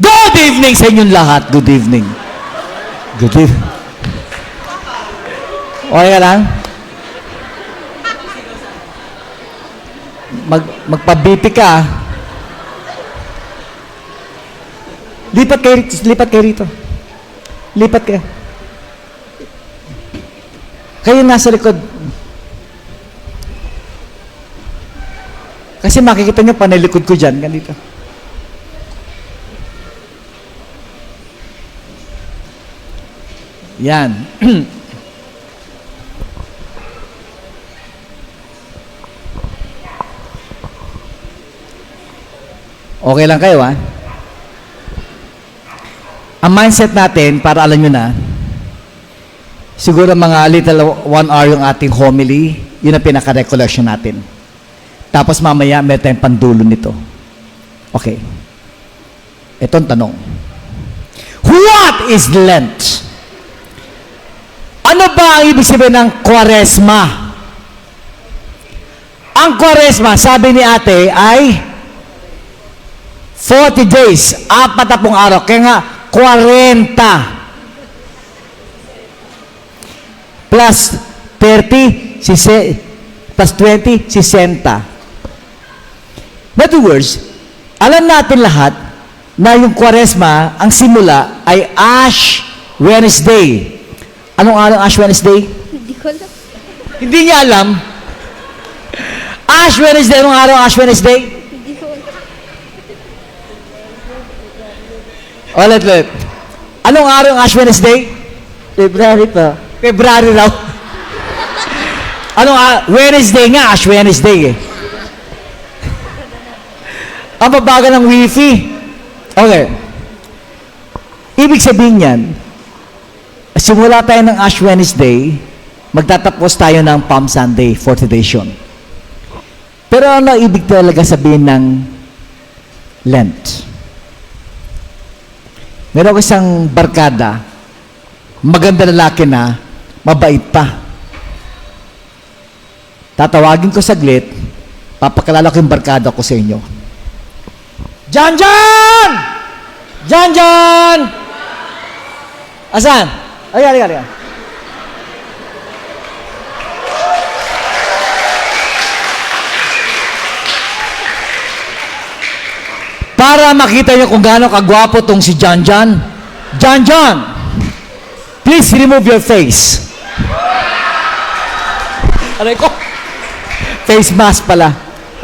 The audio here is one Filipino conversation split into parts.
Good evening sa inyong lahat. Good evening. Good evening. Okay ka lang? Magpa-BP ka. Lipat kayo rito. Lipat kayo. Kayo nasa likod. Kasi makikita nyo panalikod ko dyan. Ganito. Yan. Okay lang kayo, ha? Ang mindset natin, para alam nyo na, siguro mga little 1 hour yung ating homily, yun ang pinaka-recollection natin. Tapos mamaya, may tayong pandulo nito. Okay. Ito ang tanong. What is Lent? Ano ba ang ibig sabihin ng Kwaresma? Ang Kwaresma, sabi ni ate, ay 40 days, 40 araw. Kaya nga, 40 plus 30, plus 20, 60. In other words, alam natin lahat na yung Kwaresma, ang simula ay Ash Wednesday. Anong araw Ash Wednesday? Hindi ko alam. Hindi niya alam. Ash Wednesday, anong araw Ash Wednesday? Hindi ko alam. Ulit. Anong araw Ash Wednesday? February pa. February raw. Anong Wednesday nga, Ash Wednesday eh. Ang babaga ng wifi. Okay. Ibig sabihin yan, simula tayo ng Ash Wednesday, magtatapos tayo ng Palm Sunday, 40 days yun. Pero ano ibig talaga sabihin ng Lent? Meron ko isang barkada, maganda lalaki na, mabait pa. Tatawagin ko saglit, papakalala ko yung barkada ko sa inyo. Janjan! Janjan! Asan? Halika. Para makita niyo kung gaano kagwapo tong si Janjan. Janjan! Please remove your face. Aray ko. Face mask pala.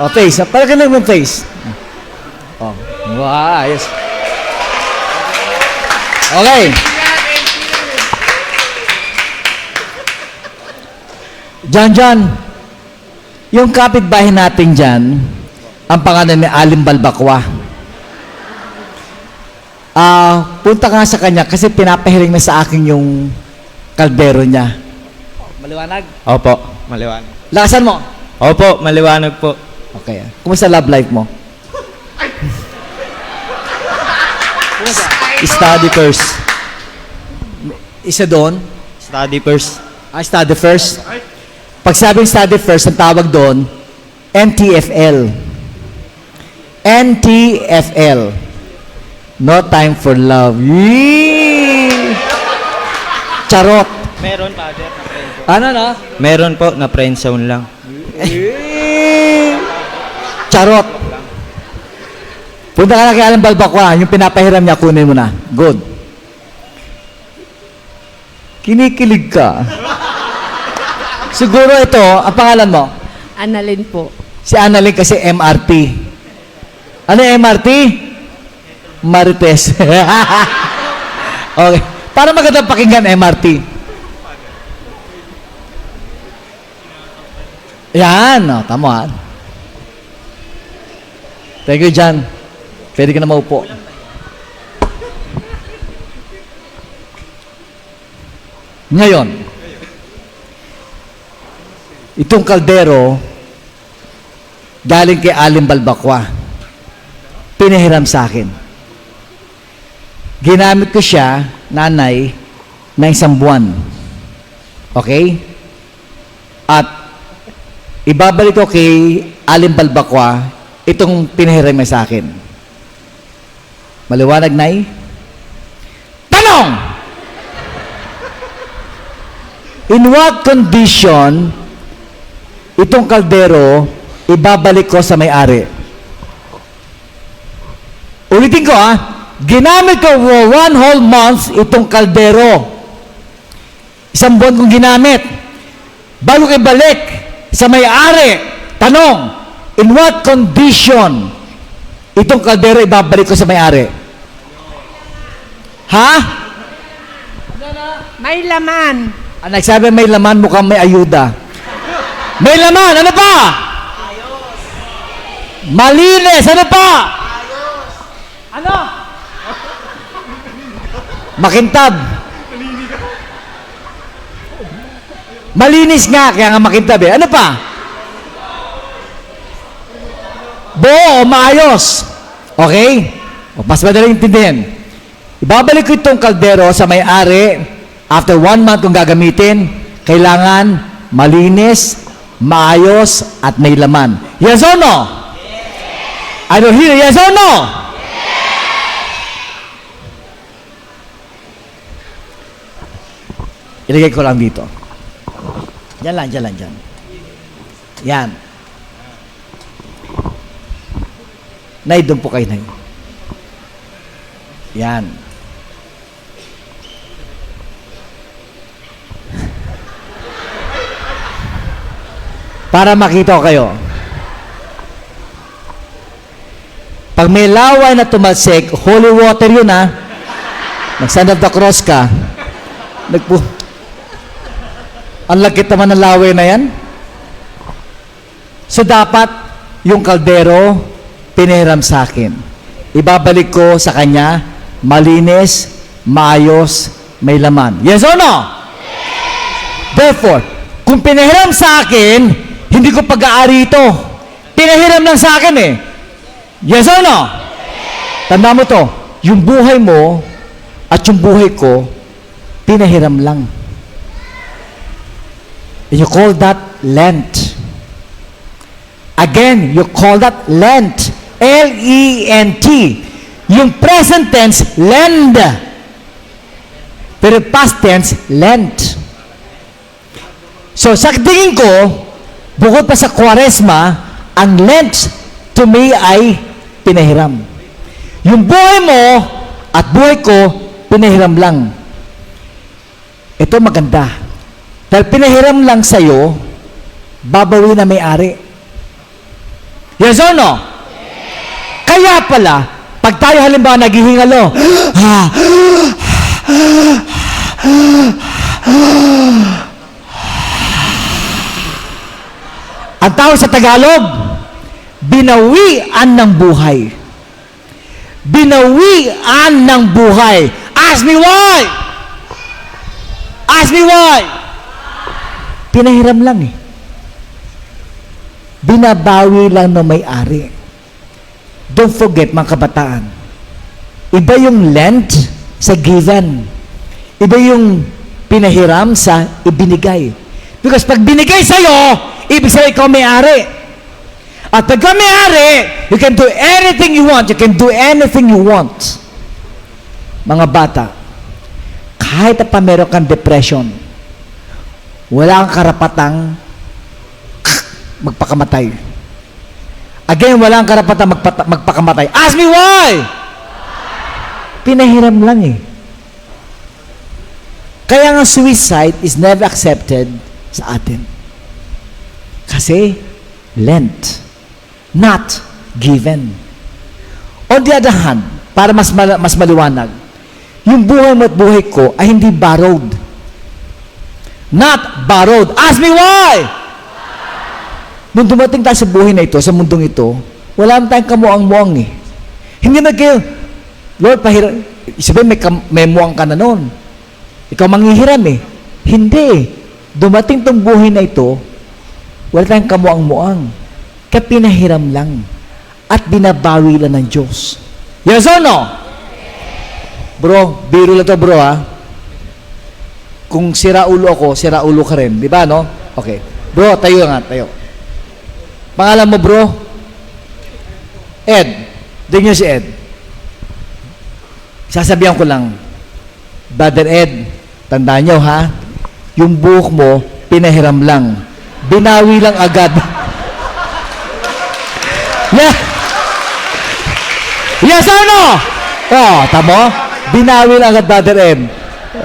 Oh, face. Para ka lang yung face. Oh. Wow, yes. Okay. Janjan, yung kapitbahay natin dyan, ang pangalan ni Alim Balbakwa. Punta ka nga sa kanya kasi pinapahiling na sa akin yung kaldero niya. Maliwanag? Opo, maliwanag. Lakasan mo. Opo, maliwanag po. Okay. Kumusta love life mo? Study first. Isa doon? Study first. Study first? Pag sabing study first, ang tawag doon, NTFL. NTFL. No time for love. Yee! Charot. Meron, father, na friend zone. Ano na? Meron po, na friend zone lang. Charot. Punta ka na kay Alam Balbakwa, yung pinapahiram niya, kunin mo na. Good. Kinikilig ka. Siguro ito, ang pangalan mo? Annalyn po. Si Annalyn kasi MRT. Ano yung MRT? Marites. Okay. Para magandang pakinggan, MRT. Yan. O, tama. Thank you, John. Pwede ka na maupo. Ngayon, itong kaldero, galing kay Alim Balbakwa. Pinahiram sa akin. Ginamit ko siya, nanay, na 1 buwan. Okay? At ibabalik ko kay Alim Balbakwa itong pinahiram niya sa akin. Maliwanag, Nay? Tanong! In what condition itong kaldero ibabalik ko sa may-ari? Ulitin ko, ginamit ko for 1 whole month itong kaldero. Isang buwan kong ginamit. Bago ko ibalik sa may-ari, tanong, in what condition itong kaldero ibabalik ko sa may-ari? Ha? May laman. Ang nagsabi may laman, mukhang may ayuda. May laman, ano pa? Malinis, ano pa? Ano? Makintab. Malinis nga, kaya nga makintab eh. Ano pa? Buo, maayos. Okay? O, mas madaling intindihin. Ibabalik ko itong kaldero sa may-ari. After 1 month kung gagamitin, kailangan malinis, maayos, at may laman. Yes or no? Yes. I don't hear yes or no? Yes. Ilagay ko lang dito. Diyan lang, diyan lang, diyan. Yan. Nay, doon po kayo, Nay. Yan. Para makita ko kayo. Pag may laway na tumalsik, holy water yun Nag-stand of the cross ka. Ang lagkit naman ng laway na yan. So dapat, yung kaldero, pinahiram sa akin. Ibabalik ko sa kanya, malinis, maayos, may laman. Yes or no? Yes. Therefore, kung pinahiram sa akin, hindi ko pag-aari ito. Pinahiram lang sa akin eh. Yes or no? Yes. Tanda mo to, yung buhay mo at yung buhay ko, pinahiram lang. And you call that Lent. Again, you call that Lent. L-E-N-T. Yung present tense, lend. Pero past tense, Lent. So, sa tingin ko, bukod pa sa Kwaresma, ang Lent to me ay pinahiram. Yung buhay mo at buhay ko, pinahiram lang. Ito maganda. Dahil pinahiram lang sa'yo, babawi na may-ari. Yes or no? Yes. Kaya pala, pag tayo halimbawa naghihingalo, ang tawag sa Tagalog, binawian ng buhay. Binawian ng buhay. Ask me why? Ask me why? Pinahiram lang eh. Binabawi lang ng may-ari. Don't forget, mga kabataan, iba yung lent sa given. Iba yung pinahiram sa ibinigay. Because pag binigay sa'yo, ibig sabihin ikaw may-ari. At pagka may-ari, you can do anything you want. You can do anything you want. Mga bata, kahit pa meron kang depression, wala kang karapatang magpakamatay. Again, wala kang karapatang magpakamatay. Ask me why? Pinahiram lang eh. Kaya nga suicide is never accepted sa atin. Kasi, lent. Not given. On the other hand, para mas maliwanag, yung buhay mo at buhay ko ay hindi borrowed. Not borrowed. Ask me why? Nung dumating tayo sa buhay na ito, sa mundong ito, wala naman tayong kamuang-muang eh. Hindi na kayo, Lord, sabihin may muang ka na noon. Ikaw manghihiram eh. Hindi. Dumating tong buhay na ito, wala tayong kamuang-muang. Kaya pinahiram lang. At binabawi lang ng Diyos. Yes or no? Bro, biro lang to bro ha. Kung sira ulo ako, sira ulo ka rin. Di ba no? Okay. Bro, tayo nga, tayo. Pangalan mo bro? Ed. Tingnan si Ed. Sasabihan ko lang, Brother Ed, tandaan nyo ha, yung buhok mo, pinahiram lang. Binawi lang agad. Yeah! Yes or no? Oh, tamo? Binawi lang agad, Brother Ed.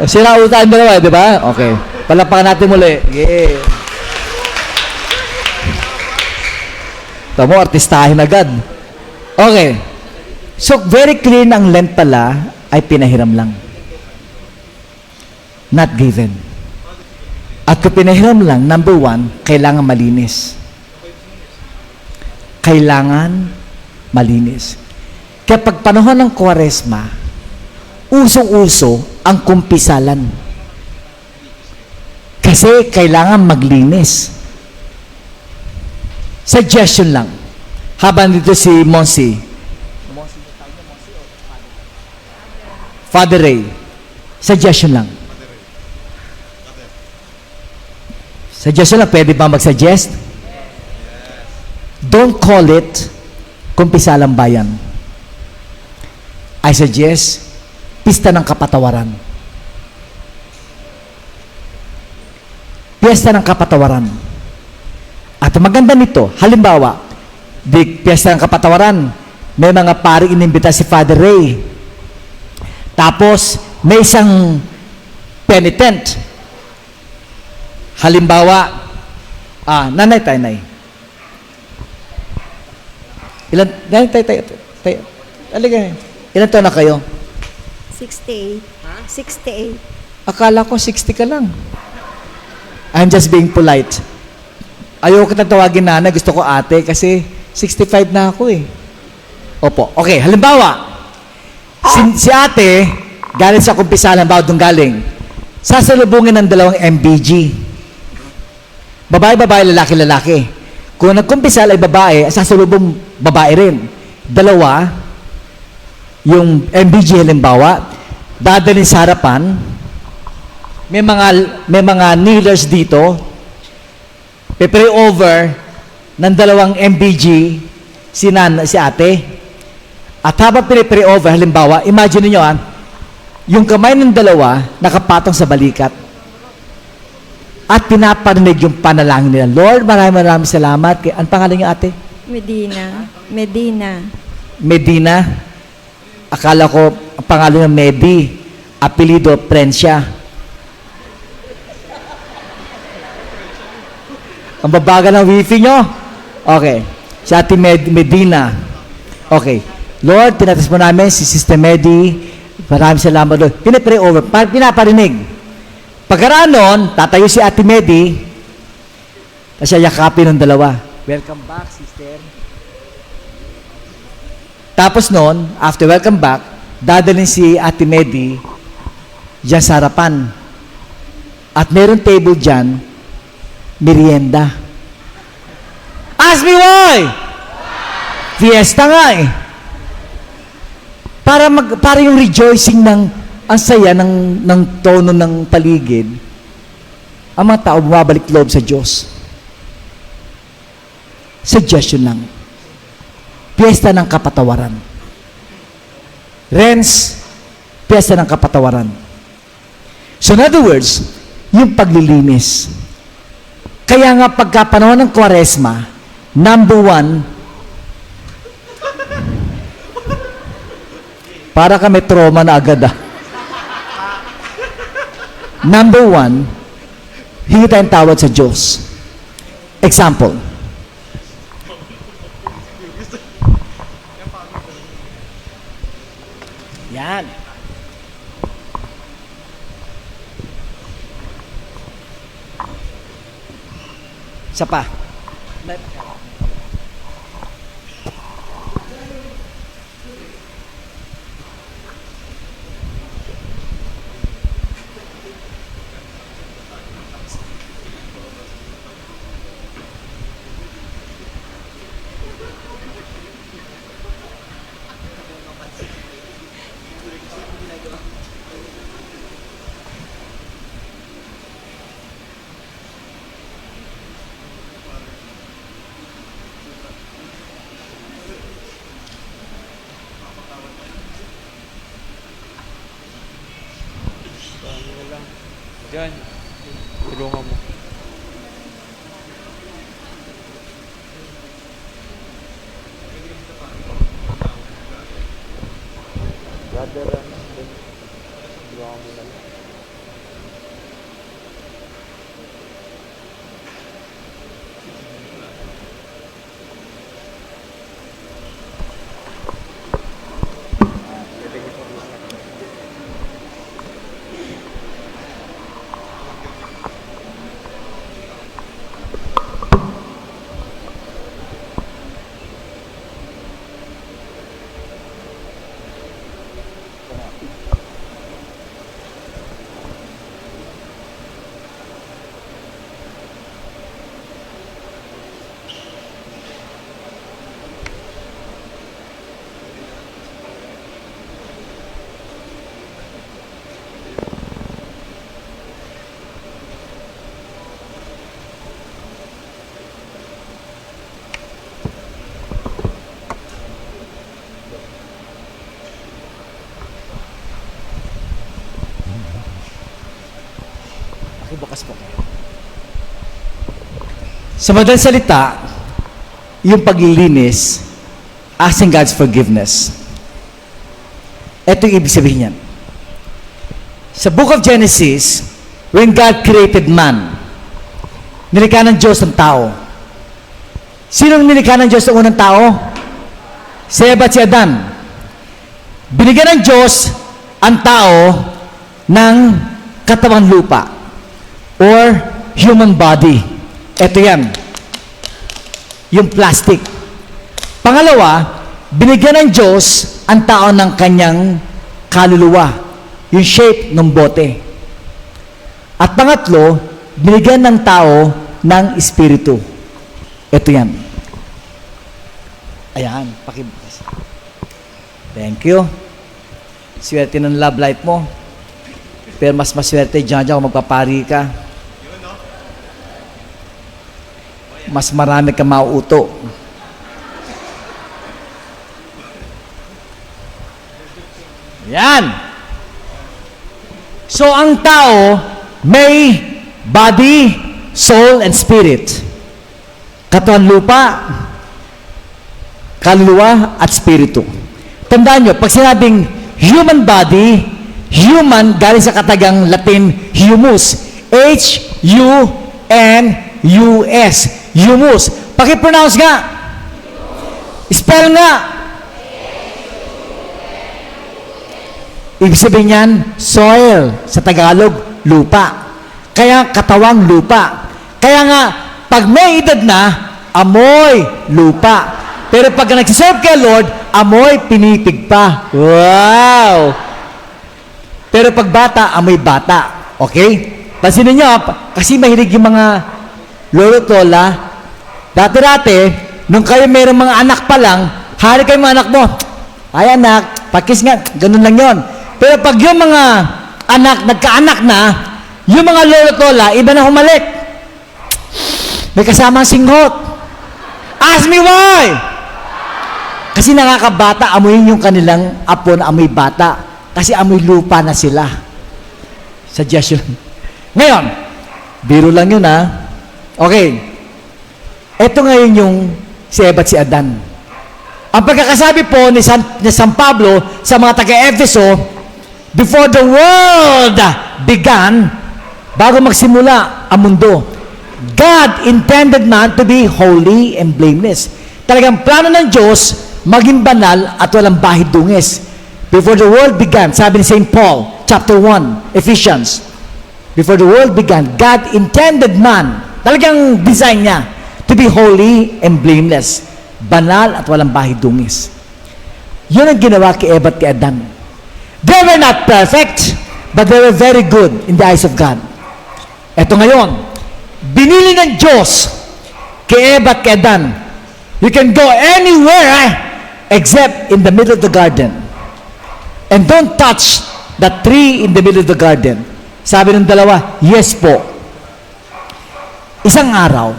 Sinautan mo naman, di ba? Okay. Palapakan natin muli. Yeah. Tamo, artistahin agad. Okay. So, very clear na ang length pala ay pinahiram lang. Not given. At kung pinahiram lang, number one, kailangan malinis. Kailangan malinis. Kaya pag panahon ng Kwaresma, usong-uso ang kumpisalan. Kasi kailangan maglinis. Suggestion lang. Habang dito si Monsi, Father Ray, suggestion lang. Suggestion lang, pwede ba mag-suggest? Don't call it kumpisalang bayan. I suggest, pista ng kapatawaran. Piyesta ng kapatawaran. At maganda nito, halimbawa, di piyesta ng kapatawaran, may mga paring inimbita si Father Ray. Tapos, may isang penitent. Halimbawa, nanay, nay. Nanay, tay. Aliga. Ilan taon na kayo? 68. 68. Akala ko 60 ka lang. I'm just being polite. Ayoko kitang tawagin nanay, gusto ko ate kasi 65 na ako eh. Opo. Okay, halimbawa, si ate, galing sa kumpisalan, bawat doon galing, sasalubungin ng dalawang MBG. Babae, lalaki. Kung nagkumpisal ay babae, sasalubong babae rin. Dalawa, yung MBG halimbawa, dadalhin sa harapan, may mga kneelers dito, pipray over ng dalawang MBG si ate. At habang pinipray over, halimbawa, imagine niyo yung kamay ng dalawa nakapatong sa balikat. At pinaparinig yung panalangin nila. Lord, maraming salamat. Ang pangalan niyo, ate? Medina. Akala ko, ang pangalan ng Medi. Apelido, Prensya. Ang babaga ng wifi nyo? Okay. Si ate Medina. Okay. Lord, tinatas mo namin si Sister Medi. Maraming salamat, Lord. Pinipray over. Pinaparinig. Pagkaraan nun, tatayo si ate Medi. Tapos siya yakapin ng dalawa. Welcome back, sister. Tapos nun, after welcome back, dadalhin si ate Medi dyan sa harapan. At meron table dyan, merienda. Ask me why! Fiesta nga eh. Para yung rejoicing ng ang saya ng tono ng paligid, ang mga tao bumabalik loob sa Diyos. Suggestion lang. Piyesta ng kapatawaran. Renz, piyesta ng kapatawaran. So in other words, yung paglilinis. Kaya nga pagkapanahon ng Kwaresma, number one, para kami trauma na agad Number one, hingi tayong tawad sa Diyos. Example. Yan. Isa pa. Yan. Tulungan mo. Brother, tulungan mo na. Bukas po. Sa madaling salita, yung paglilinis, asking God's forgiveness. Ito yung ibig sabihin yan. Sa book of Genesis, when God created man, nilikha ng Diyos ang tao. Sinong nilikha ng Diyos ang unang tao? Si Eva at si Adan. Binigyan ng Diyos ang tao ng katawang lupa or human body. Ito yan. Yung plastic. Pangalawa, binigyan ng Diyos ang tao ng kanyang kaluluwa. Yung shape ng bote. At pangatlo, binigyan ng tao ng espiritu. Ito yan. Ayan, pakibukas. Thank you. Swerte ng love life mo. Pero mas maswerte dyan kung magpapari ka. Mas marami ka mauuto. Yan. So, ang tao may body, soul, and spirit. Katawan lupa, kaluluwa, at spiritu. Tandaan nyo, pag sinabing human body, human, galing sa katagang Latin, humus. H-U-M-U-S. Humus. Paki-pronounce nga. Spell nga. Ibig sabihin yan, soil. Sa Tagalog, lupa. Kaya katawang lupa. Kaya nga, pag may edad na, amoy lupa. Pero pag nagsiserve kay Lord, amoy pinipig pa. Wow! Pero pag bata, amoy bata. Okay? Pansinin nyo, kasi mahilig yung mga lolo tola. Dati-dati, nung kayo mayroong mga anak pa lang, hari kayo mga anak mo. Ay anak, pakis nga, ganun lang yon. Pero pag yung mga anak, nagkaanak na, yung mga lolo tola, iba na humalik. May kasamang singhot. Ask me why! Kasi nakakabata, amoyin yung kanilang apo na amoy bata. Kasi amoy lupa na sila. Suggestion. Ngayon, biro lang yun ha. Okay. Ito ngayon yung si Eva at si Adan. Ang pagkakasabi po ni San Pablo sa mga taga-Efeso, before the world began, bago magsimula ang mundo, God intended man to be holy and blameless. Talagang plano ng Diyos, maging banal at walang bahid dungis. Before the world began, sabi ni St. Paul, chapter 1, Ephesians, before the world began, God intended man, talagang design niya, to be holy and blameless. Banal at walang bahid dungis. Yun ang ginawa kay Eva at kay Adan. They were not perfect, but they were very good in the eyes of God. Eto ngayon, binili ng Diyos kay Eva at kay Adan, you can go anywhere except in the middle of the garden. And don't touch the tree in the middle of the garden. Sabi ng dalawa, yes po. Isang araw,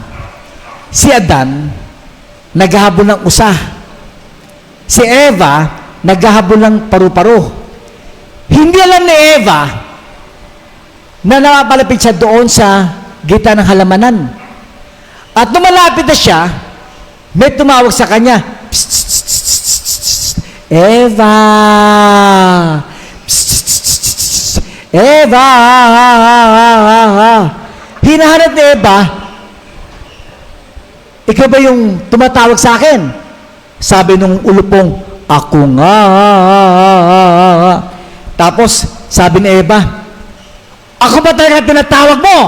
si Adan, naghahabol ng usa. Si Eva, naghahabol ng paru-paro. Hindi alam ni Eva na napalapit siya doon sa gitna ng halamanan. At nung malapit na siya, may tumawag sa kanya, "Psst, psst, psst, psst, psst, Eva! Psst, psst, psst, psst, psst, Eva!" Hinahanap ni Eva, "Ikaw ba yung tumatawag sa akin?" Sabi nung ulupong, "Ako nga." Tapos, sabi ni Eva, "Ako ba talaga tinatawag mo?"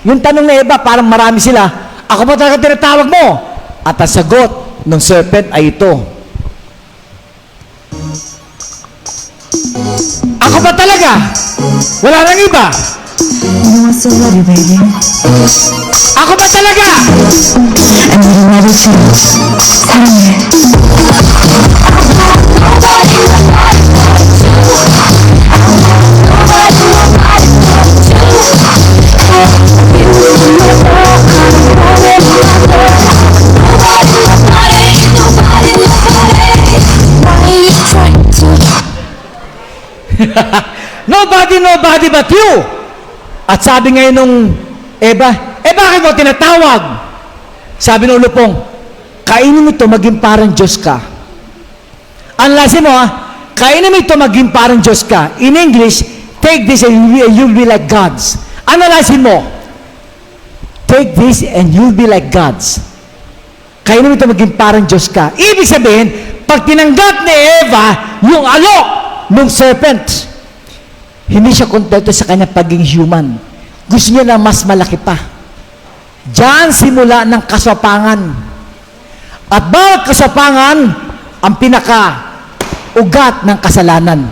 Yung tanong ni Eva, parang marami sila, "Ako ba talaga tinatawag mo?" At ang sagot ng serpent ay ito, "Ako ba talaga? Wala nang iba. You know what's so ready, baby? Ako ba talaga?" And you're ready to tell me. Nobody but you. At sabi ngayon nung Eva, bakit mo tinatawag? Sabi ng ulupong, "Kainin mo ito, maging parang Diyos ka." Anlasin mo kainin mo ito, maging parang Diyos ka. In English, take this and you'll be like gods. Analasin mo, take this and you'll be like gods. Kainin mo ito, maging parang Diyos ka. Ibig sabihin, pag tinanggap ni Eva yung alok ng serpent, hindi siya kontento sa kanya pagiging human. Gusto niya na mas malaki pa. Diyan simula ng kasapangan. At bawat kasapangan, ang pinaka-ugat ng kasalanan.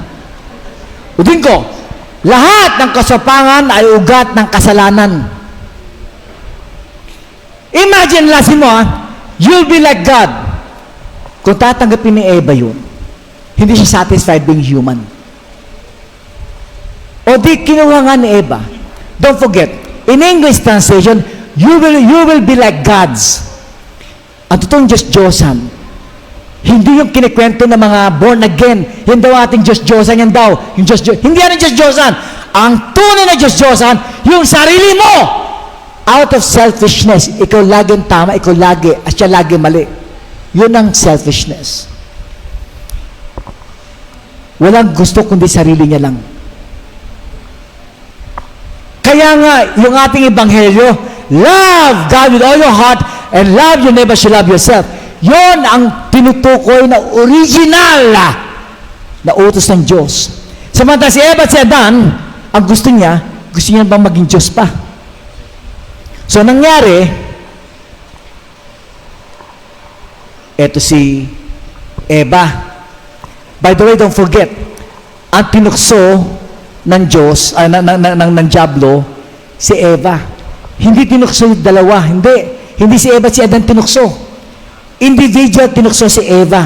Udin ko, lahat ng kasapangan ay ugat ng kasalanan. Imagine, lasin mo you'll be like God. Kung tatanggapin ni Eva yun, hindi siya satisfied being human. O di kinuha nga ni Eva. Don't forget, in English translation, you will be like gods. Ang totoong Diyos-Diyosan, hindi yung kinikwento ng mga born again. Yan daw ating Diyos-Diyosan, yan daw. Yung hindi yan ang Diyos-Diyosan. Ang tunay na Diyos-Diyosan, yung sarili mo. Out of selfishness, ikaw lagi ang tama, ikaw lagi, at siya lagi mali. Yun ang selfishness. Walang gusto kundi sarili niya lang. Kaya nga, yung ating ebanghelyo, love God with all your heart and love your neighbor as you love yourself. Yon ang tinutukoy na original na utos ng Diyos. Samantala si Eva at si Adan, ang gusto niya bang maging Diyos pa. So nangyari, eto si Eva. By the way, don't forget, ang tinukso ng Diyos, ng Diablo, si Eva. Hindi tinukso yung dalawa. Hindi si Eva at si Adan tinukso. Individual tinukso si Eva.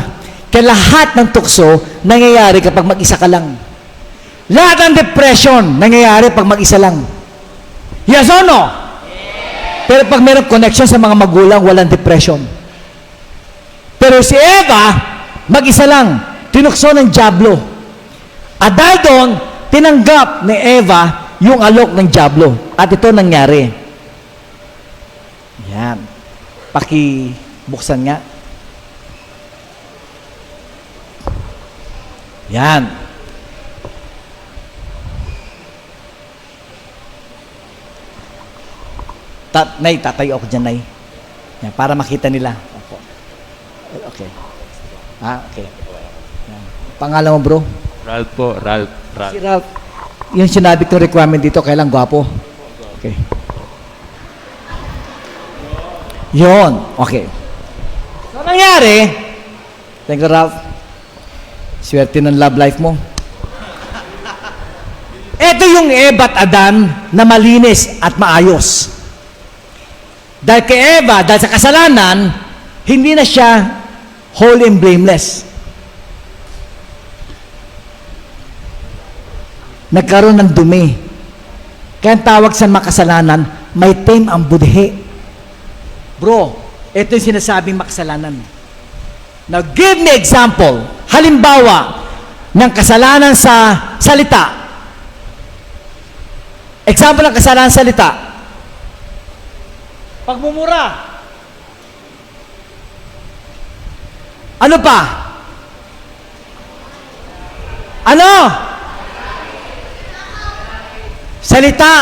Kaya lahat ng tukso nangyayari kapag mag-isa ka lang. Lahat ng depression nangyayari pag mag-isa lang. Yes or no? Pero pag mayroong connection sa mga magulang, walang depression. Pero si Eva, mag-isa lang. Tinukso ng Diablo. At dahil doon, tinanggap ni Eva yung alok ng Diablo. At ito nangyari. Yan. Pakibuksan nga. Yan. Nay, tatayo ako dyan, Nay. Yan, para makita nila. Opo. Okay. Okay. Yan. Pangalan mo, bro? Ralph po, Ralph. Si Ralph. Yung sinabi kong requirement dito, kailang gwapo. Okay. Yon. Okay. So, nangyari, thank you, Ralph. Swerte ng love life mo. Ito yung Eva at Adan na malinis at maayos. Dahil kay Eva, dahil sa kasalanan, hindi na siya holy and blameless. Nagkaroon ng dumi. Kaya ang tawag sa makasalanan, may tame ang budhe. Bro, ito yung sinasabing makasalanan. Now, give me example. Halimbawa, ng kasalanan sa salita. Example ng kasalanan sa salita. Pagmumura. Ano pa? Ano? Salita.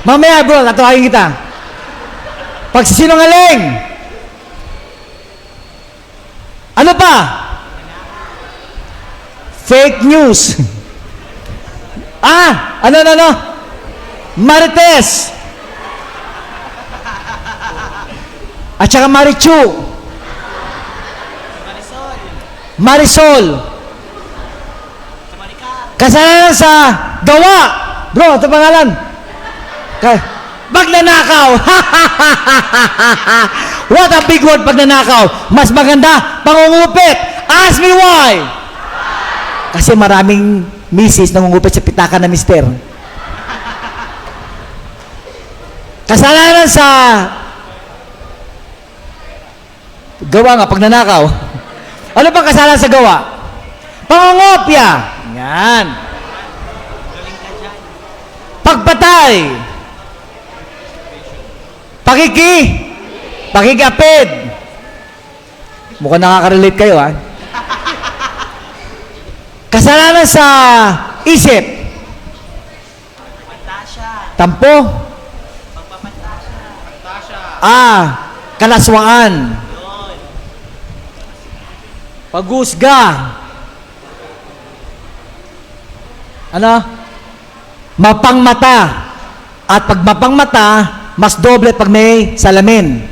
Mamaya bro, tatuhayin kita. Pagsisinungaling. Ano pa? Fake news. Ano? Marites. At saka Marichu. Marisol. Kasalanan sa gawa. Bro, ito pangalan. Pagnanakaw. What a big word, pagnanakaw. Mas maganda, pangungupit. Ask me why. Kasi maraming misis nangungupit sa pitaka na mister. Kasalanan sa gawa nga, pagnanakaw. Ano pang kasalanan sa gawa? Pangungopya. Yan. Pagpatay. Pakikapid. Mukhang nakaka-relate kayo, ha? Kasalanan sa isip. Tampo. Kalaswaan. Pagusga. Ano? Mapangmata. At pag mapangmata, mas doble pag may salamin.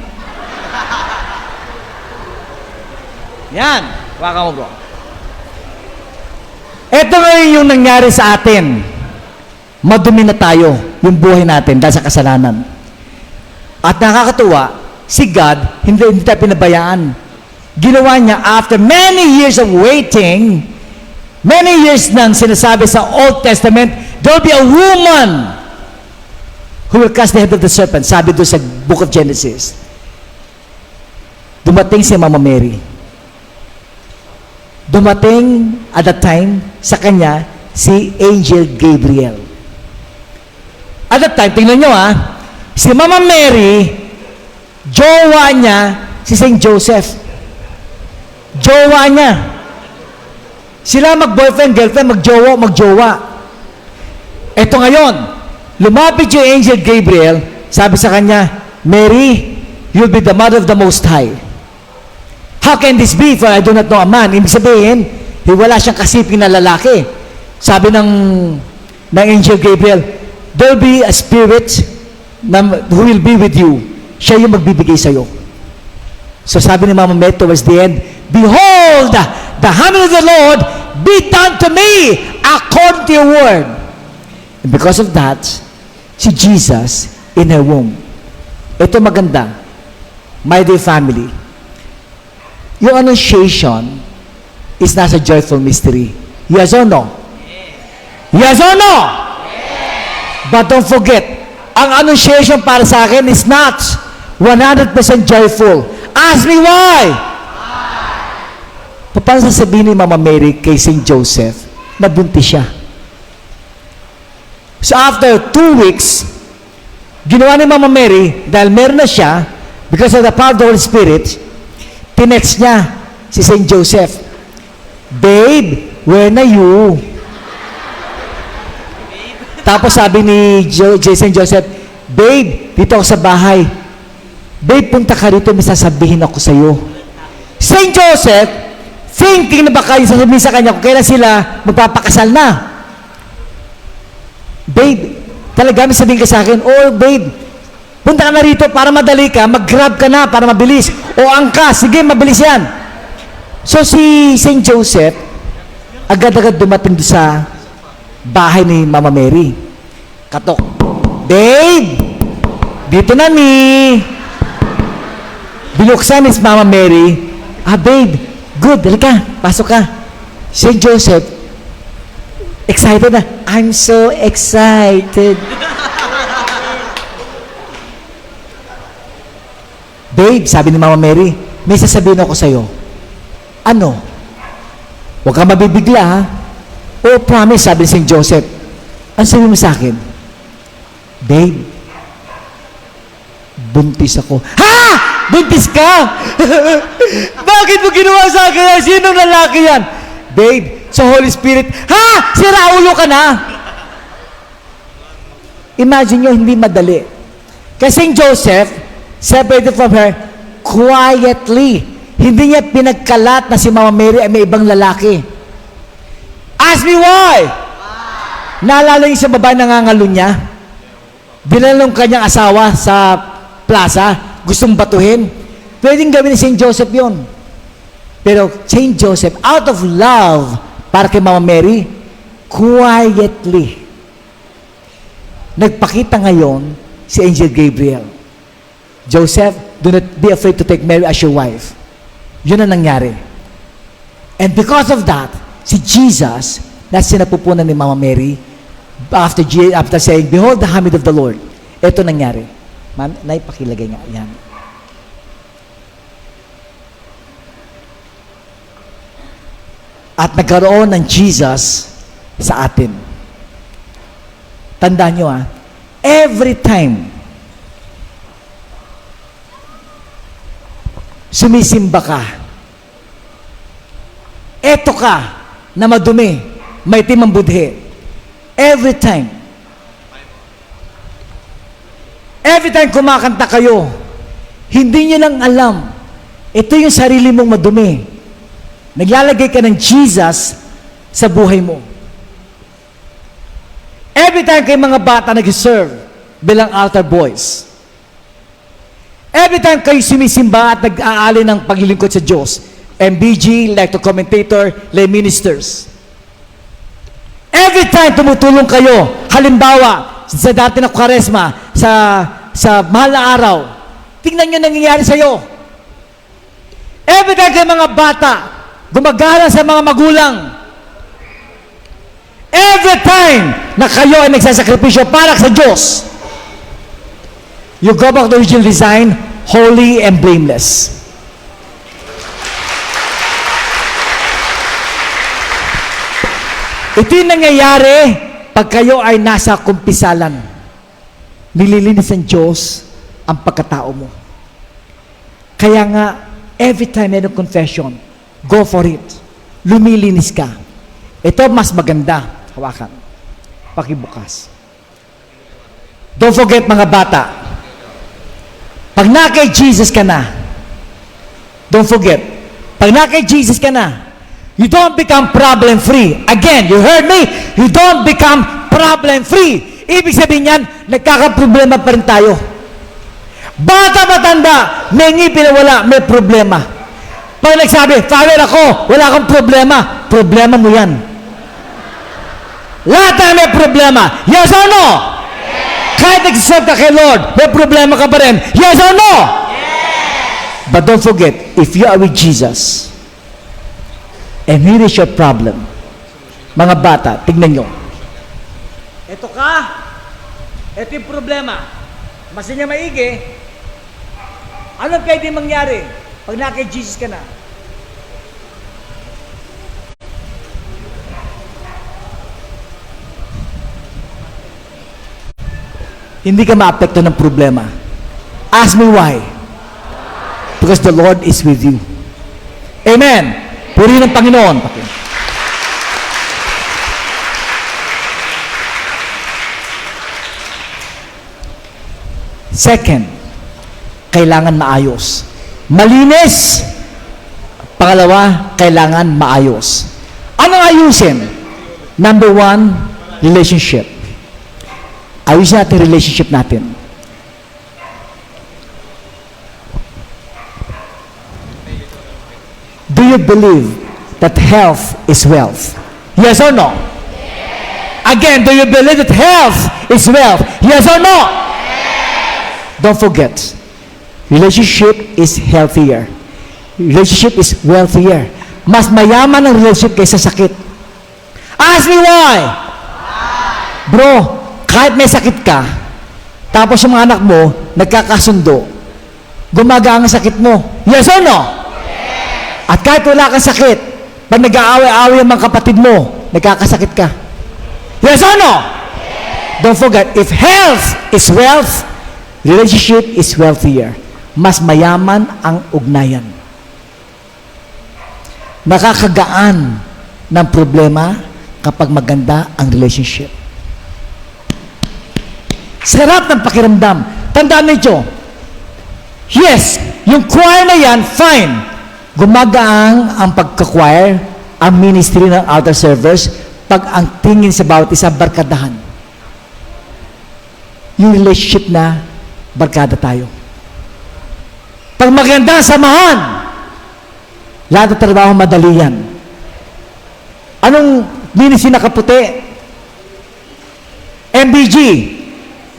Yan. Waka mo, bro. Ito ngayon yung nangyari sa atin. Madumi na tayo yung buhay natin dahil sa kasalanan. At nakakatuwa, si God, hindi tayo pinabayaan. Ginawa niya after many years of waiting, many years nang sinasabi sa Old Testament, there will be a woman who will cast the head of the serpent. Sabi doon sa book of Genesis. Dumating si Mama Mary. Dumating at that time sa kanya si Angel Gabriel. At that time, tingnan nyo si Mama Mary, jowa niya si Saint Joseph. Jowa niya. Sila mag-boyfriend, girlfriend, magjowa. Eto ngayon, lumapit yung Angel Gabriel, sabi sa kanya, Mary, you'll be the mother of the Most High. How can this be? For I do not know a man. Ibig sabihin, wala siyang kasiping na lalaki. Sabi ng Angel Gabriel, there'll be a spirit who will be with you. Siya yung magbibigay sa'yo. So sabi ni Mama Mary towards the end, behold, the hand of the Lord be done to me according to your word. And because of that, si Jesus in her womb. Ito maganda. My dear family, yung annunciation is not a joyful mystery. Yes or no? Yes or no? But don't forget, ang annunciation para sa akin is not 100% joyful. Ask me why? Paano sasabihin ni Mama Mary kay St. Joseph na buntis siya? So after 2 weeks, ginawa ni Mama Mary, dahil meron na siya, because of the power of the Holy Spirit, tinext niya si St. Joseph, babe, where na you? Tapos sabi ni St. Joseph, babe, dito ako sa bahay. Babe, punta ka rito, may sasabihin ako sa iyo. St. Joseph, thinking na baka yung sasabihin sa kanya kung kailan sila magpapakasal na. Babe, talaga may sabihin ka sa akin, oh babe, punta ka na rito para madali ka, mag-grab ka na para mabilis. O angkas, sige, mabilis yan. So si St. Joseph, agad-agad dumating doon sa bahay ni Mama Mary. Katok, babe, dito na ni. Binuksan ni Mama Mary, babe, good, halika, pasok ka. St. Joseph, excited na. I'm so excited. Babe, sabi ni Mama Mary, may sasabihin ako sa'yo. Ano? Huwag ka mabibigla, ha? Oh, promise, sabi ni St. Joseph. Ang sabi mo sa akin, babe, buntis ako. Ha? Buntis ka? Bakit mo ginawa sa akin yan? Sinong lalaki yan? Babe, sa Holy Spirit. Ha? Sira ulo ka na. Imagine nyo, hindi madali. Kasi Joseph, separated from her, quietly. Hindi niya pinagkalat na si Mama Mary ay may ibang lalaki. Ask me why? Naalala niyo sa babae nangangalo niya? Binalong kanyang asawa sa plaza, gustong batuhin. Pwedeng gawin ni St. Joseph yon. Pero St. Joseph, out of love para kay Mama Mary, quietly, nagpakita ngayon si Angel Gabriel. Joseph, do not be afraid to take Mary as your wife. Yun ang nangyari. And because of that, si Jesus, na sinapupunan ni Mama Mary, after saying, behold the handmaid of the Lord, ito nangyari. Ma'am, naipakilagay nga yan. At nagkaroon ng Jesus sa atin. Tandaan nyo every time sumisimba ka, eto ka na madumi, may timang budhe. Every time kumakanta kayo, hindi nyo lang alam, ito yung sarili mong madumi. Naglalagay ka ng Jesus sa buhay mo. Every time kayo mga bata nag-serve bilang altar boys, every time kayo sumisimba at nag-aali ng paglilingkod sa Diyos, MBG, like the commentator, lay ministers, every time tumutulong kayo, halimbawa, sa dati na Kwaresma, sa mahal na araw, tingnan nyo nangyayari sa'yo. Every time kayo mga bata, gumagala sa mga magulang, every time na kayo ay nagsasakripisyo para sa Diyos, you go back to the original design, holy and blameless. Ito yung nangyayari pag kayo ay nasa kumpisalan. Nililinis ng Diyos ang pagkatao mo. Kaya nga, every time may confession, go for it. Lumilinis ka. Ito mas maganda. Hawakan. Pakibukas. Don't forget mga bata, pag na kay Jesus ka na, don't forget, pag na kay Jesus ka na, you don't become problem-free. Again, you heard me? You don't become problem-free. Ibig sabihin yan, nagkakaproblema pa rin tayo. Bata matanda, may ngipin na wala, may problema. Pag nagsabi, Father ako, wala akong problema, problema mo yan. Lahat tayo may problema. Yes or no? Yes. Kahit nagsasabi ka kay Lord, may problema ka pa rin. Yes or no? Yes. But don't forget, if you are with Jesus, and here is your problem, mga bata, tignan nyo. Ito ka, ito yung problema. Basta niya maigi, ano pwede mangyari pag na kay Jesus ka na? Hindi ka maapekto ng problema. Ask me why. Because the Lord is with you. Amen. Purihin ng Panginoon. Second, kailangan maayos. Malinis. Pangalawa, kailangan maayos. Anong ayusin? Number one, relationship. Ayusin natin relationship natin. Do you believe that health is wealth? Yes or no? Yes. Again, do you believe that health is wealth? Yes or no? Yes. Don't forget, relationship is healthier. Relationship is wealthier. Mas mayaman ang relationship kaysa sakit. Ask me why? Bro, kahit may sakit ka, tapos yung mga anak mo, nagkakasundo, gumagaan ang sakit mo. Yes or no? Yes. At kahit wala kang sakit, pag nag-aaway-aaway ang mga kapatid mo, nagkakasakit ka. Yes or no? Yes. don't forget, if health is wealth, relationship is wealthier. Mas mayaman ang ugnayan. Nakakagaan ng problema kapag maganda ang relationship. Sarap ng pakiramdam. Tandaan ninyo, yes, yung choir na yan, fine. Gumagaang ang pagka-choir, ang ministry ng altar servers, pag ang tingin sa bawat isa, barkadahan. Yung relationship na barkada tayo. Pag maganda ang samahan, lahat ng trabaho madali yan. Anong ministry na kaputi? MBG.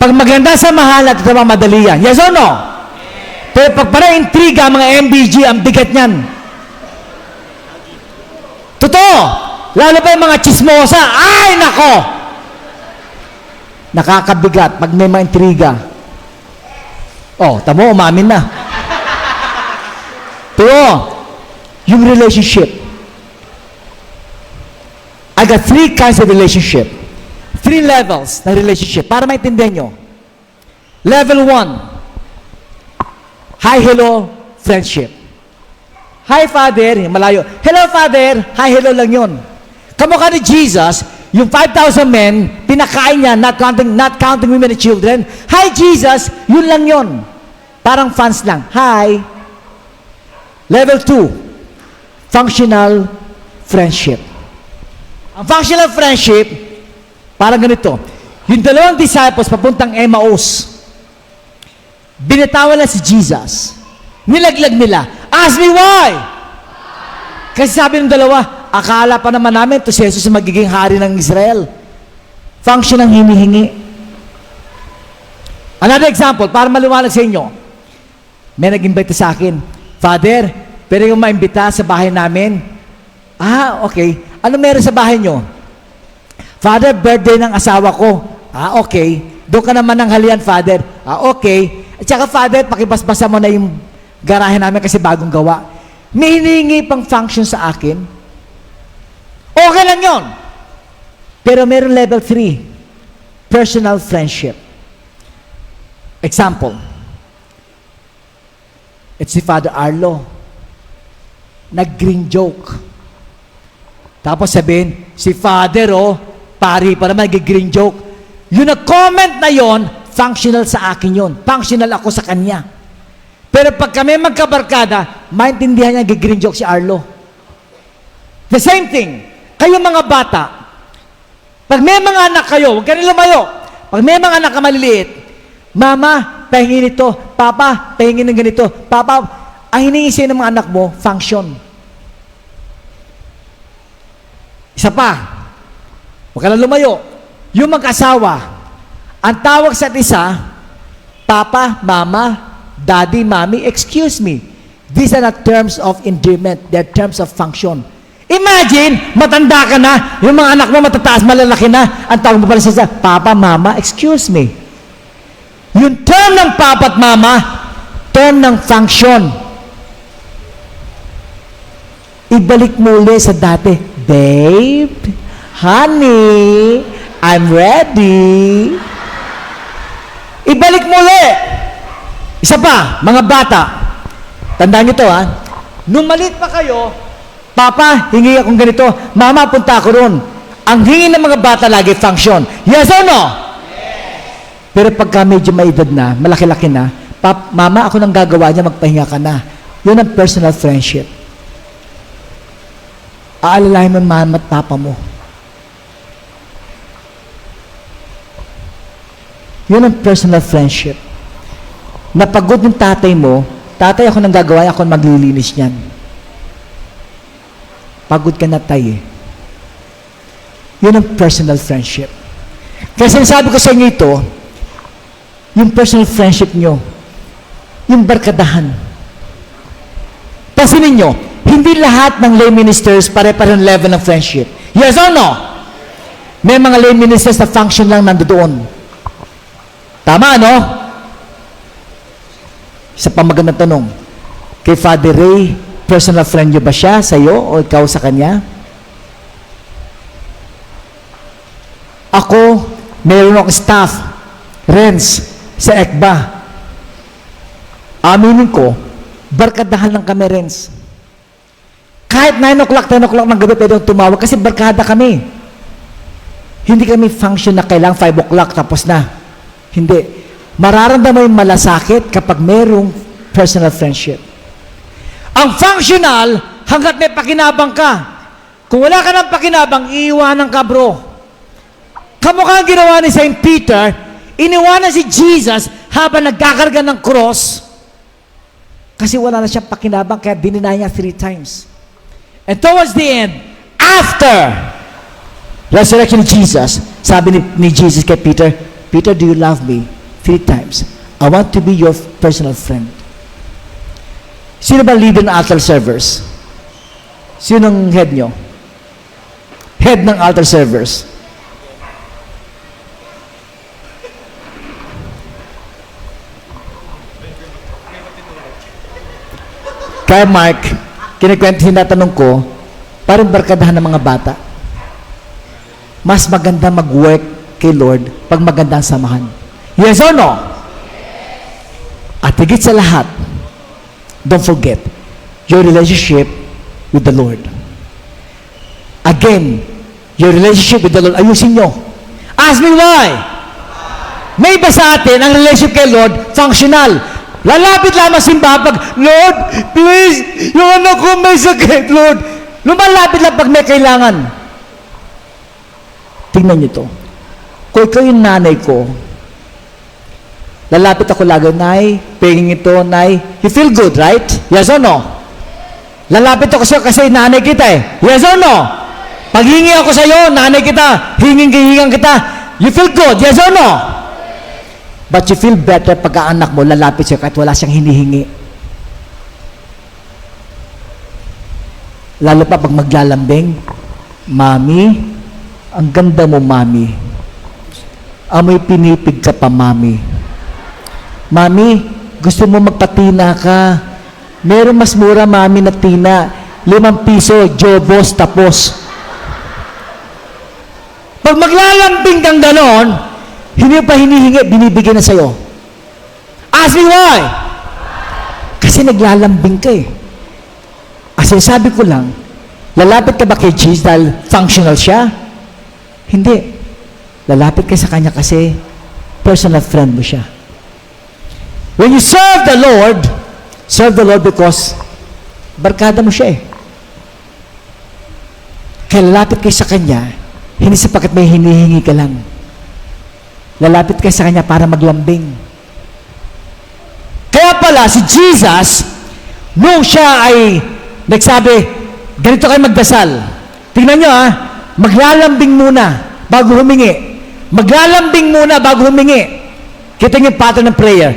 Pag maganda sa mahal at trabaho madali yan. Yes or no? Pero pag para intriga mga MBG, ang bigat niyan. Totoo. Lalo pa yung mga chismosa. Ay, nako! Nakakabigat pag may mga intriga. Oh, tamo, umamin na. Pero, yung relationship. I got 3 kinds of relationship. 3 levels na relationship. Para maintindihan nyo. Level 1. Hi, hello, friendship. Hi, Father. Malayo. Hello, Father. Hi, hello lang yun. Kamukha ni Jesus, yung 5,000 men, pinakain niya, not counting women and children. Hi, Jesus. Yun lang yun. Parang fans lang. Hi. Level 2. Functional friendship. Ang functional friendship, parang ganito. Yung 2 disciples papuntang Emmaus, binitawan na si Jesus. Nilaglag nila. Ask me why? Kasi sabi ng 2, akala pa naman namin to si Jesus ang magiging hari ng Israel. Function ang hinihingi. Another example, para maliwanag sa inyo. May nag-invite sa akin, Father, pwede yung maimbita sa bahay namin? Ah, okay. Ano meron sa bahay nyo? Father, birthday ng asawa ko. Ah, okay. Doon ka naman ng halian, Father. Ah, okay. At saka, Father, pakibasbasa mo na yung garahe namin kasi bagong gawa. May hinihingi pang function sa akin. Okay lang yon. Pero meron level 3. Personal friendship. Example. It's si Father Arlo. Nag-green joke. Tapos sabihin, si Father, pari pa naman, nag-green joke. Yung nag-comment na yon, functional sa akin yon. Functional ako sa kanya. Pero pag kami magkabarkada, maintindihan niya nag-green joke si Arlo. The same thing. Kayo mga bata, pag may mga anak kayo, huwag ka rin lumayo. Pag may mga anak ka maliliit, Mama, pahingin ito. Papa, pahingin ng ganito. Papa, ang hiningi sa'yo ng mga anak mo, function. Isa pa, huwag ka lang lumayo. Yung mag-asawa, ang tawag sa isa, Papa, Mama, Daddy, Mommy, excuse me. These are not terms of endearment. They're terms of function. Imagine, matanda ka na, yung mga anak mo matataas, malalaki na, ang tawag mo pala sa Papa, Mama, excuse me. Yung term ng Papa at Mama, term ng function. Ibalik mo ulit sa dati, Babe, Honey, I'm ready. Ibalik mo ulit. Isa pa, mga bata, tandaan nyo to nung maliit pa kayo, Papa, hingi akong ganito, Mama, punta ako ron. Ang hingi ng mga bata lagi, function. Yes or no? Pero pagka medyo may edad na, malaki-laki na, Mama, ako nang gagawa niya, magpahinga ka na. Yun ang personal friendship. Aalalahin mo mama at papa mo. Yun ang personal friendship. Napagod yung tatay mo, tatay ako nang gagawa, ako maglilinis niyan. Pagod ka na tay Yun ang personal friendship. Kasi sabi ko sa inyo ito, yung personal friendship nyo, yung barkadahan. Pansinin nyo, hindi lahat ng lay ministers pare-parehong level ng friendship. Yes or no? May mga lay ministers na function lang nandoon. Tama, no? Isa pa magandang tanong. Kay Father Ray, personal friend nyo ba siya sa'yo o ikaw sa kanya? Ako, meron akong staff, Renz, sa ECBA. Aminin ko, barkadahan lang kami, Renz. Kahit 9 o'clock, 10 o'clock ng gabi, pwede akong tumawag kasi barkada kami. Hindi kami function na kailang 5 o'clock tapos na. Hindi. Mararamdaman yung malasakit kapag merong personal friendship. Ang functional, hanggat may pakinabang ka. Kung wala ka ng pakinabang, iiwanan ka, bro. Kamukha ang ginawa ni St. Peter, iniwanan si Jesus habang nagkakarga ng cross kasi wala na siyang pakinabang kaya dininay niya 3 times. And towards the end, after resurrection of Jesus, sabi ni Jesus kay Peter, Peter, do you love me? 3 times. I want to be your personal friend. Sino ba leader ng altar servers? Sino ang head nyo? Head ng altar servers. Kaya Mark, tinatanong ko, parang barkadahan ng mga bata. Mas maganda mag-work kay Lord pag maganda ang samahan. Yes or no? At higit sa lahat, don't forget your relationship with the Lord. Again, your relationship with the Lord, ayusin nyo. Ask me why. May iba sa atin, ang relationship kay Lord, functional. Lalapit lamang simbahan pag, Lord, please, yung anak ko may sakit, Lord. Lumalapit lang pag may kailangan. Tingnan nyo to. Kung ikaw yung nanay ko, lalapit ako lagi, Nay, pingin ito, Nay. You feel good, right? Yes or no? Lalapit ako sa'yo kasi nanay kita eh. Yes or no? Pag hingi ako sa'yo, nanay kita, hingang kita. You feel good, yes or no? But you feel better pag anak mo, lalapit sa'yo kahit wala siyang hinihingi. Lalo pa pag maglalambing, Mami, ang ganda mo, Mami. Amoy pinipig ka pa, Mami. Mami, gusto mo magpatina ka? Meron mas mura, Mami, na tina. 5 piso, Jobos, tapos. Pag maglalambing kang ganon, hindi pa hinihingi, binibigyan na sa'yo. Ask me why? Kasi naglalambing ka eh. Kasi sabi ko lang, lalapit ka ba kay Jesus dahil functional siya? Hindi. Lalapit ka sa kanya kasi personal friend mo siya. When you serve the Lord because barkada mo siya eh. Kaya lalapit kayo sa kanya, hindi sapagkat may hinihingi ka lang. Lalapit kayo sa kanya para maglambing. Kaya pala, si Jesus, nung siya ay nagsabi, ganito kayo magdasal. Tingnan nyo maglalambing muna bago humingi. Maglalambing muna bago humingi. Kita niyo yung pattern ng prayer.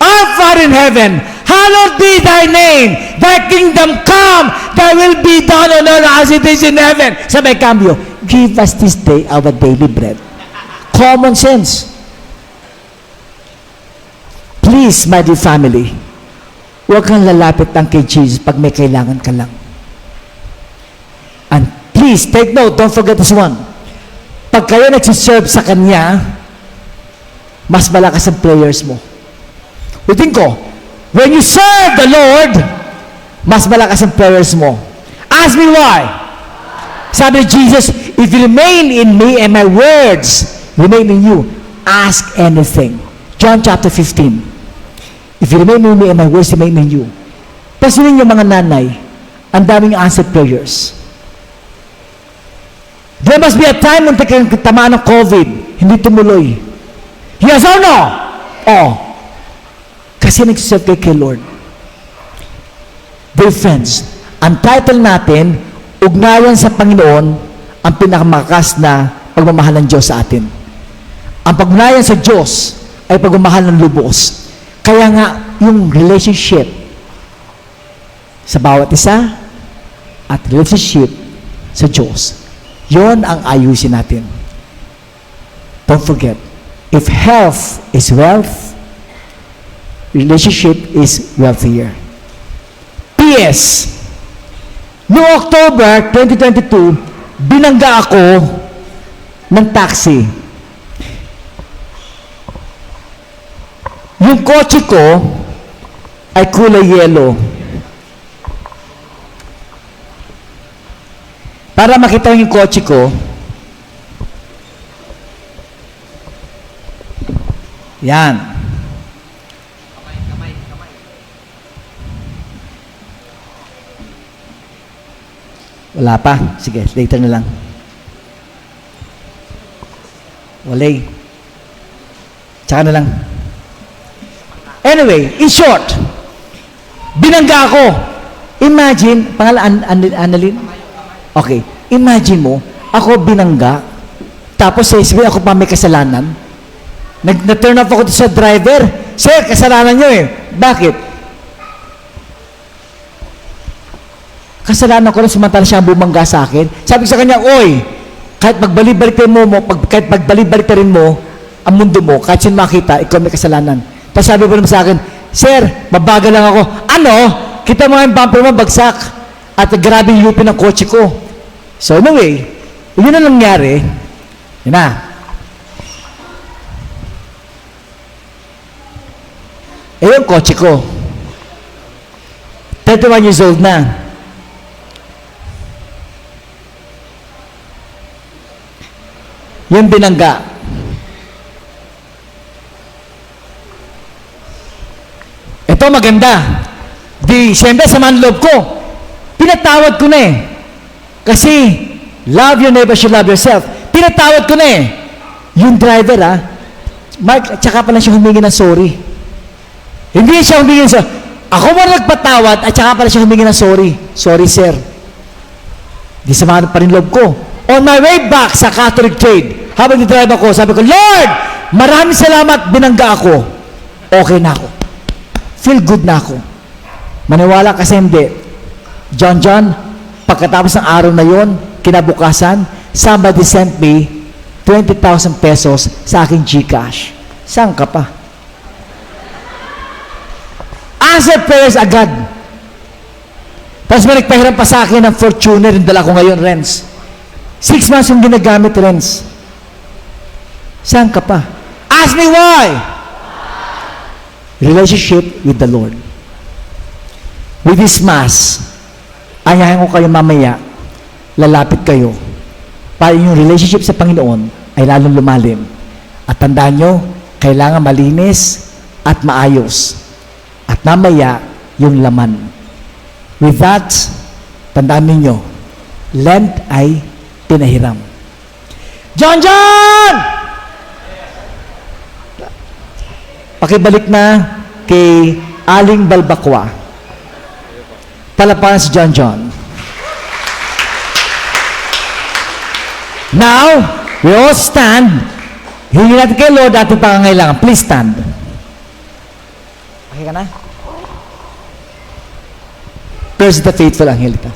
Our Father in heaven, hallowed be thy name. Thy kingdom come. Thy will be done on earth as it is in heaven. Sabay cambio, give us this day our daily bread. Common sense. Please, my dear family, huwag kang lalapit lang kay Jesus pag may kailangan ka lang. And please, take note, don't forget this one. Pag kayo nagsiserve sa Kanya, mas malakas ang prayers mo. Ulitin ko, when you serve the Lord, mas malakas ang prayers mo. Ask me why. Sabi ni Jesus, if you remain in me and my words remain in you, ask anything. John chapter 15. If you remain in me and my words remain in you. Pansinin niyo mga nanay, ang daming answered prayers. There must be a time when tamaan ng COVID, hindi tumuloy. Yes or no? Oh. Kasi nagsiserve kayo kay Lord. Dear friends, ang title natin, Ugnayan sa Panginoon, ang pinakamakas na pagmamahal ng Diyos sa atin. Ang pagmanayan sa Diyos ay pagmamahal ng lubos. Kaya nga, yung relationship sa bawat isa at relationship sa Diyos, yon ang ayusin natin. Don't forget, if health is wealth, relationship is wealthier. P.S. Noong October 2022, binangga ako ng taxi. Yung kotse ko ay kulay yellow. Para makita mo yung kotse ko, yan. Wala pa. Sige, later na lang. Walay. Tsaka na lang. Anyway, in short, binangga ako. Imagine, pangalan, Annalyn? Okay, imagine mo, ako binangga, tapos sabihin ako pa may kasalanan. Na-turn off ako sa driver. Sir, kasalanan nyo eh. Bakit? Kasalanan ko rin samantala siya ang bumangga sa akin. Sabi ko sa kanya, oy, kahit magbalik-balik mo, kahit magbalik-balik rin mo, ang mundo mo, kahit sino makita, ikaw may kasalanan. Tapos sabi mo naman sa akin, Sir, mabagal lang ako. Ano? Kita mo nga yung bumper mo, bagsak. At grabe yung yupi ng kotse ko. So anyway, yun na nangyari. Yun na. Eh yung kotse ko. 31 years old na. Yung binangga. Ito maganda. Siyempre sa manloob ko, pinatawad ko na eh. Kasi, love your neighbor, you love yourself. Pinatawad ko na eh. Yung driver Mark, tsaka pala siya humingi ng sorry. Hindi siya humingi ng sorry. Ako mo nagpatawad at tsaka pala siya humingi ng sorry. Sorry, sir. Di samahan pa rin loob ko. On my way back sa Catholic trade, habang nidrive ako, sabi ko, Lord, maraming salamat, binangga ako. Okay na ako. Feel good na ako. Maniwala kasi hindi. John, pagkatapos ng araw na yon, kinabukasan, somebody sent me 20,000 pesos sa aking GCash. Saan ka pa? Answer prayers agad. Tapos may nagpahiram pa sa akin ng Fortuner, yung dala ko ngayon, Renz. 6 months yung ginagamit, Renz. Saan ka pa? Ask me why. Relationship with the Lord. With this Mass, ayahin ko kayo mamaya, lalapit kayo, para yung relationship sa Panginoon ay lalong lumalim. At tandaan nyo, kailangan malinis at maayos. At mamaya, yung laman. With that, tandaan ninyo, Lent ay pinahiram. John! Pakibalik na kay Aling Balbakwa. Palapakan si John. Now, we all stand. Hingi natin kay Lord ating pangangailangan. Please stand. Okay ka na? Curse the faithful, Angelita.